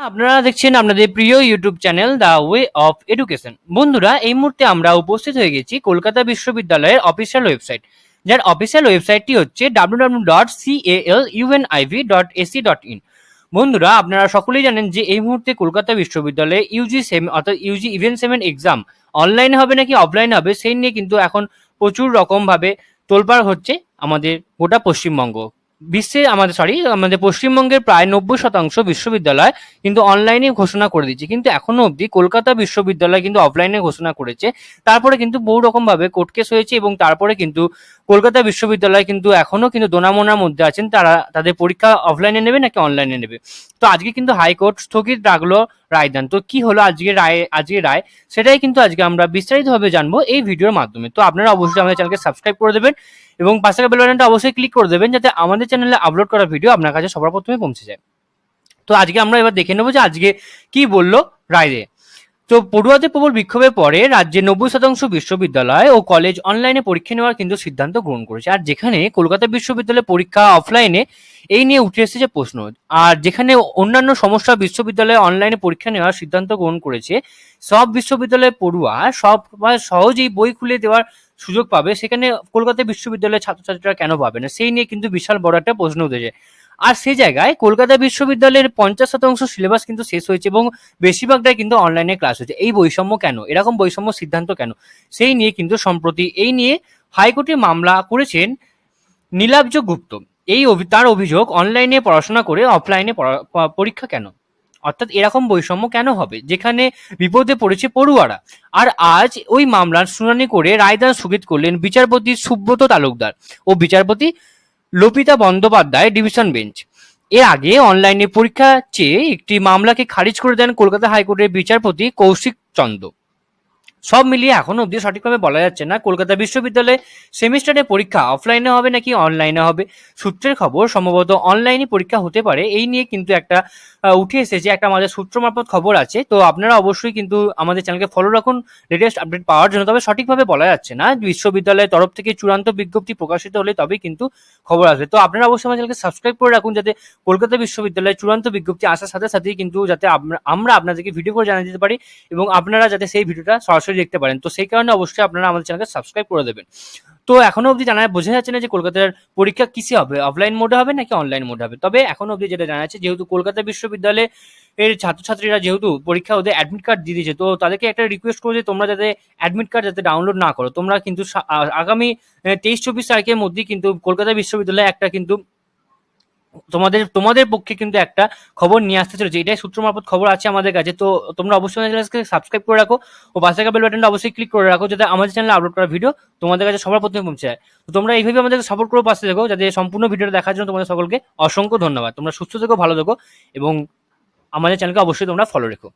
আপনারা দেখছেন আপনাদের প্রিয় YouTube channel the way of education. বন্ধুরা, এই মুহূর্তে আমরা উপস্থিত হয়ে গেছি কলকাতা বিশ্ববিদ্যালয়ের অফিসিয়াল ওয়েবসাইট, যার অফিসিয়াল ওয়েবসাইটটি হচ্ছে www.calcutta.ac.in। বন্ধুরা, আপনারা সকলেই জানেন যে এই মুহূর্তে কলকাতা বিশ্ববিদ্যালয়ে ইউজি সেম অর্থাৎ ইউজি ইভেন্ট 7 এক্সাম অনলাইনে হবে নাকি অফলাইনে হবে সেই নিয়ে কিন্তু এখন প্রচুর রকম ভাবে তোলপাড় হচ্ছে আমাদের গোটা পশ্চিমবঙ্গ। আমাদের পশ্চিমবঙ্গের প্রায় 90% বিশ্ববিদ্যালয় কিন্তু অনলাইনে ঘোষণা করে দিচ্ছে, কিন্তু এখনো অবধি কলকাতা বিশ্ববিদ্যালয় কিন্তু অফলাইনে ঘোষণা করেছে। তারপরে কিন্তু বহু রকম ভাবে কোর্ট কেস হয়েছে এবং তারপরে কিন্তু কলকাতা বিশ্ববিদ্যালয় কিন্তু এখনো কিন্তু দোনামোনার মধ্যে আছেন, তারা তাদের পরীক্ষা অফলাইনে নেবে নাকি অনলাইনে নেবে। তো আজকে কিন্তু হাইকোর্ট স্থগিত রাখলো রায়দান। তো কি হলো আজকে রায় সেটাই কিন্তু আজকে আমরা বিস্তারিতভাবে জানবো এই ভিডিওর মাধ্যমে। তো আপনারা অবশ্যই আমাদের চ্যানেলকে সাবস্ক্রাইব করে দেবেন এবং পাশে থাকা বেল বাটনটা অবশ্যই ক্লিক করে দেবেন, যাতে আমাদের চ্যানেলে আপলোড করা ভিডিও আপনার কাছে সবার প্রথমে পৌঁছে যায়। তো আজকে আমরা এবার দেখে নেবো যে আজকে কি বললো রায়ে। তো পড়ুয়াদের প্রবল বিক্ষোভের পরে রাজ্যে 90% বিশ্ববিদ্যালয় ও কলেজ অনলাইনে পরীক্ষা নেওয়ার কিন্তু সিদ্ধান্ত গ্রহণ করেছে। আর যেখানে কলকাতা বিশ্ববিদ্যালয়ের পরীক্ষা অফলাইনে, এই নিয়ে উঠে এসেছে প্রশ্ন। আর যেখানে অন্যান্য সমস্যা বিশ্ববিদ্যালয়ে অনলাইনে পরীক্ষা নেওয়ার সিদ্ধান্ত গ্রহণ করেছে, সব বিশ্ববিদ্যালয়ের পড়ুয়া সহজেই বই খুলে দেওয়ার সুযোগ পাবে, সেখানে কলকাতা বিশ্ববিদ্যালয়ের ছাত্রছাত্রীরা কেন পাবে না, সেই নিয়ে কিন্তু বিশাল বড় একটা প্রশ্ন উঠেছে। আর সেই জায়গায় কলকাতা বিশ্ববিদ্যালয়ের 50% সিলেবাস কিন্তু শেষ হয়েছে এবং বেশিরভাগটাই কিন্তু অনলাইনে ক্লাস হচ্ছে। এই বৈষম্য কেন, এরকম বৈষম্য সিদ্ধান্ত কেন, সেই নিয়ে কিন্তু সম্প্রতি এই নিয়ে হাইকোর্টে মামলা করেছেন নীলাব্জ গুপ্ত। তার অভিযোগ, অনলাইনে পড়াশোনা করে অফলাইনে পরীক্ষা কেন, অর্থাৎ এরকম বৈষম্য কেন হবে যেখানে বিপদে পড়েছে পড়ুয়ারা। আর আজ ওই মামলার শুনানি করে রায়দান স্থগিত করলেন বিচারপতি সুব্রত তালুকদার ও বিচারপতি লোপিতা বন্দ্যোপাধ্যায় ডিভিশন বেঞ্চ। এর আগে অনলাইনে পরীক্ষা চেয়ে একটি মামলাকে খারিজ করে দেন কলকাতা হাইকোর্টের বিচারপতি কৌশিক চন্দ্র। সব মিলিয়ে এখনো অব্দি সঠিকভাবে বলা যাচ্ছে না কলকাতা বিশ্ববিদ্যালয়ে সেমিস্টারের পরীক্ষা অফলাইনে হবে নাকি অনলাইনে হবে। সূত্রের খবর, সম্ভবত অনলাইনে পরীক্ষা হতে পারে। এই নিয়ে কিন্তু একটা উঠে এসেছে, একটা আমাদের সূত্র মারফত খবর আছে। তো আপনারা অবশ্যই কিন্তু আমাদের চ্যানেলকে ফলো রাখুন লেটেস্ট আপডেট পাওয়ার জন্য। তবে সঠিকভাবে বলা যাচ্ছে না, বিশ্ববিদ্যালয়ের তরফ থেকে চূড়ান্ত বিজ্ঞপ্তি প্রকাশিত হলে তবেই কিন্তু খবর আসবে। তো আপনারা অবশ্যই আমার চ্যানেলকে সাবস্ক্রাইব করে রাখুন, যাতে কলকাতা বিশ্ববিদ্যালয়ের চূড়ান্ত বিজ্ঞপ্তি আসার সাথে সাথেই কিন্তু যাতে আমরা আপনাদেরকে ভিডিও করে জানিয়ে দিতে পারি এবং আপনারা যাতে সেই ভিডিওটা সরাসরি দেখতে পারেন। তো সেই কারণে অবশ্যই আপনারা আমাদের চ্যানেলকে সাবস্ক্রাইব করে দেবেন। তো এখনো অবধি বোঝা যাচ্ছে না যে কলকাতার পরীক্ষা কিসে হবে, অফলাইন মোডে হবে নাকি অনলাইন মোডে হবে। তবে এখনো অবধি যেটা জানা যাচ্ছে, যেহেতু কলকাতা বিশ্ববিদ্যালয়ে এর ছাত্রছাত্রীরা যেহেতু পরীক্ষা ওদের অ্যাডমিট কার্ড দিয়ে দিয়েছে, তো তাদেরকে একটা রিকোয়েস্ট করো যে তোমরা যাতে অ্যাডমিট কার্ড যাতে ডাউনলোড না করো। তোমরা কিন্তু আগামী 23-24 তারিখের মধ্যে কিন্তু কলকাতা বিশ্ববিদ্যালয়ে একটা কিন্তু তোমাদের পক্ষে কিন্তু একটা খবর নিয়ে আসতে চলেছে, এটাই সূত্র মারফত খবর আছে আমাদের কাছে। তো তোমরা অবশ্যই চ্যানেলকে সাবস্ক্রাইব করে রাখো ও পাশে থাকা বেল বাটনটা অবশ্যই ক্লিক করে রাখো, যাতে আমাদের চ্যানেলে আপলোড করা ভিডিও তোমাদের কাছে সবার প্রথমে পৌঁছে যায়। তো তোমরা এইভাবে আমাদেরকে সাপোর্ট করে পাশে দেখো, যাতে সম্পূর্ণ ভিডিওটা দেখার জন্য তোমাদের সকলকে অসংখ্য ধন্যবাদ। তোমরা সুস্থ থেকো, ভালো থেকো এবং আমাদের চ্যানেলকে অবশ্যই তোমরা ফলো রেখো।